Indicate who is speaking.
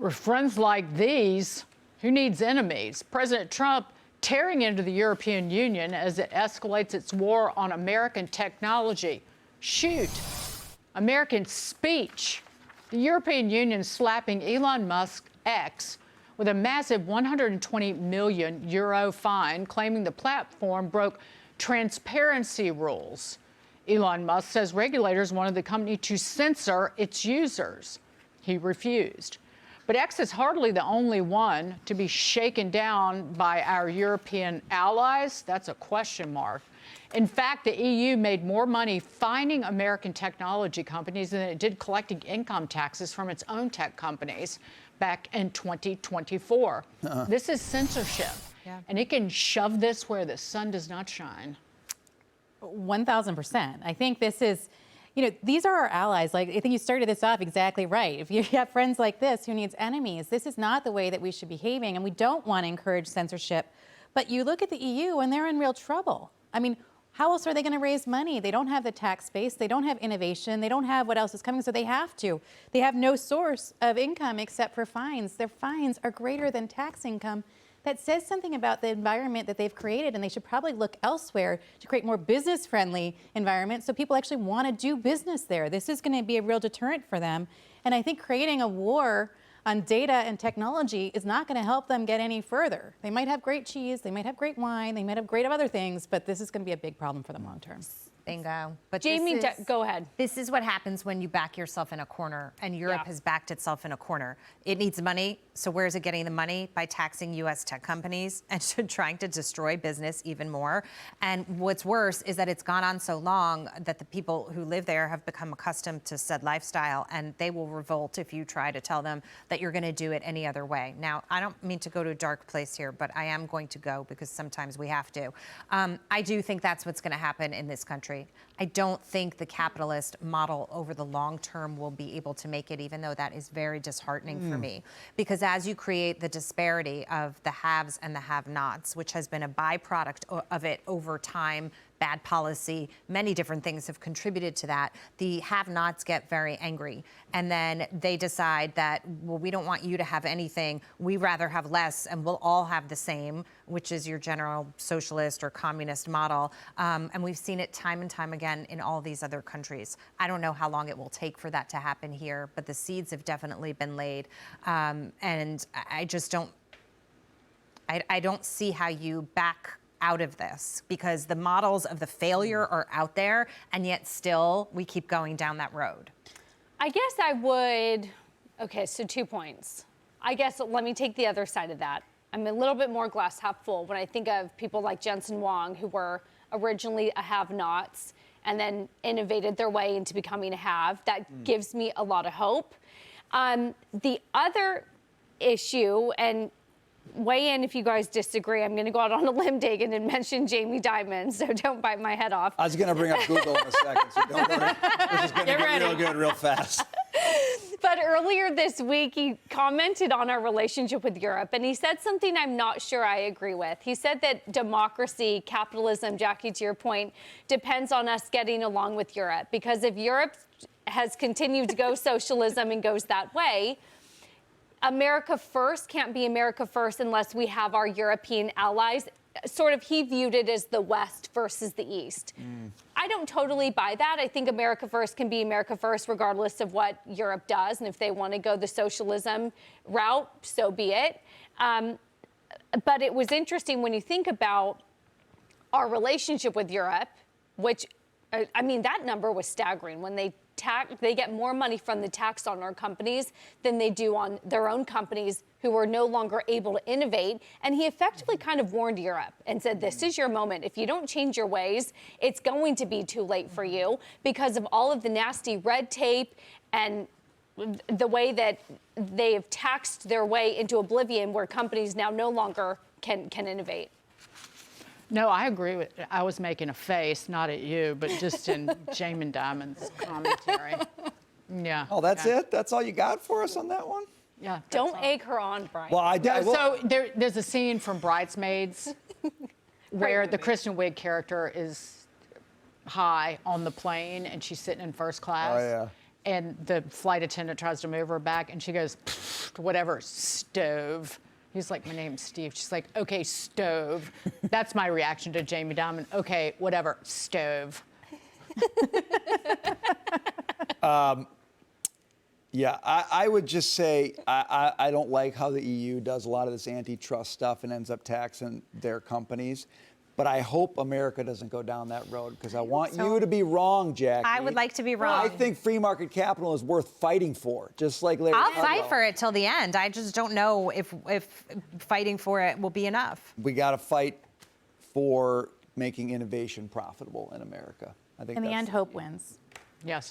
Speaker 1: With friends like these, who needs enemies? President Trump tearing into the European Union as it escalates its war on American technology. Shoot. American speech. The European Union slapping Elon Musk X with a massive 120 million euro fine, claiming the platform broke transparency rules. Elon Musk says regulators wanted the company to censor its users. He refused. But X is hardly the only one to be shaken down by our European allies. That's a question mark. In fact, the EU made more money fining American technology companies than it did collecting income taxes from its own tech companies back in 2024. This is censorship, and it can shove this where the sun does not shine.
Speaker 2: 1,000%. I think this is, these are our allies. Like, I think you started this off exactly right. If you have friends like this, who needs enemies? This is not the way that we should be behaving, and we don't want to encourage censorship. But you look at the EU, and they're in real trouble. I mean, how else are they going to raise money? They don't have the tax base. They don't have innovation. They don't have what else is coming, so they have to. They have no source of income except for fines. Their fines are greater than tax income. That says something about the environment that they've created, and they should probably look elsewhere to create more business-friendly environment so people actually want to do business there. This is going to be a real deterrent for them. And I think creating a war on data and technology is not going to help them get any further. They might have great cheese, they might have great wine, they might have great other things, but this is going to be a big problem for them long term.
Speaker 3: Bingo. But
Speaker 4: Jamie, go ahead.
Speaker 3: This is what happens when you back yourself in a corner, and Europe has backed itself in a corner. It needs money, so where is it getting the money? By taxing U.S. tech companies and trying to destroy business even more. And what's worse is that it's gone on so long that the people who live there have become accustomed to said lifestyle, and they will revolt if you try to tell them that you're going to do it any other way. Now, I don't mean to go to a dark place here, but I am going to go because sometimes we have to. I do think that's what's going to happen in this country. I don't think the capitalist model over the long term will be able to make it, even though that is very disheartening for me. Because as you create the disparity of the haves and the have-nots, which has been a byproduct of it over time, bad policy, many different things have contributed to that. The have-nots get very angry. And then they decide that, well, we don't want you to have anything. We rather have less, and we'll all have the same, which is your general socialist or communist model. And we've seen it time and time again in all these other countries. I don't know how long it will take for that to happen here, but the seeds have definitely been laid. And I just don't, I don't see how you back out of this, because the models of the failure are out there, and yet still we keep going down that road.
Speaker 4: I guess I would, okay, so 2 points. I guess let me take the other side of that. I'm a little bit more glass half full when I think of people like Jensen Huang, who were originally a have-nots and then innovated their way into becoming a have. That gives me a lot of hope. The other issue, and weigh in if you guys disagree. I'm going to go out on a limb, Dagan, and mention Jamie Dimon, so don't bite my head off.
Speaker 5: I was going to bring up Google in a second, so don't worry. This is going to get real good real fast.
Speaker 4: But earlier this week, he commented on our relationship with Europe, and he said something I'm not sure I agree with. He said that democracy, capitalism, Jackie, to your point, depends on us getting along with Europe, because if Europe has continued to go socialism and goes that way, America first can't be America first unless we have our European allies. Sort of, he viewed it as the West versus the East. I don't totally buy that. I think America first can be America first regardless of what Europe does. And if they want to go the socialism route, so be it. But it was interesting when you think about our relationship with Europe, which, I mean, that number was staggering. When they get more money from the tax on our companies than they do on their own companies who are no longer able to innovate. And he effectively kind of warned Europe and said, this is your moment. If you don't change your ways, it's going to be too late for you because of all of the nasty red tape and the way that they have taxed their way into oblivion, where companies now no longer can innovate.
Speaker 1: No, I agree with it. I was making a face, not at you, but just in Jamie Dimon's commentary. Yeah.
Speaker 5: Oh, that's it? That's all you got for us on that one?
Speaker 1: Yeah.
Speaker 4: Don't egg her on, Brian.
Speaker 5: Well, I did.
Speaker 1: So there's a scene from Bridesmaids where the Kristen Wiig character is high on the plane and she's sitting in first class.
Speaker 5: Oh, yeah.
Speaker 1: And the flight attendant tries to move her back, and she goes, whatever, stove. He's like, my name's Steve. She's like, okay, stove. That's my reaction to Jamie Dimon. Okay, whatever, stove.
Speaker 5: Yeah, I would just say I don't like how the EU does a lot of this antitrust stuff and ends up taxing their companies. But I hope America doesn't go down that road, because I want you to be wrong, Jackie.
Speaker 3: I would like to be wrong.
Speaker 5: I think free market capital is worth fighting for, just like Larry
Speaker 3: I'll
Speaker 5: Kudlow.
Speaker 3: fight for it till the end. I just don't know if fighting for it will be enough.
Speaker 5: We got to fight for making innovation profitable in America. I think
Speaker 2: In the
Speaker 5: that's
Speaker 2: end, hope wins.
Speaker 1: Yes.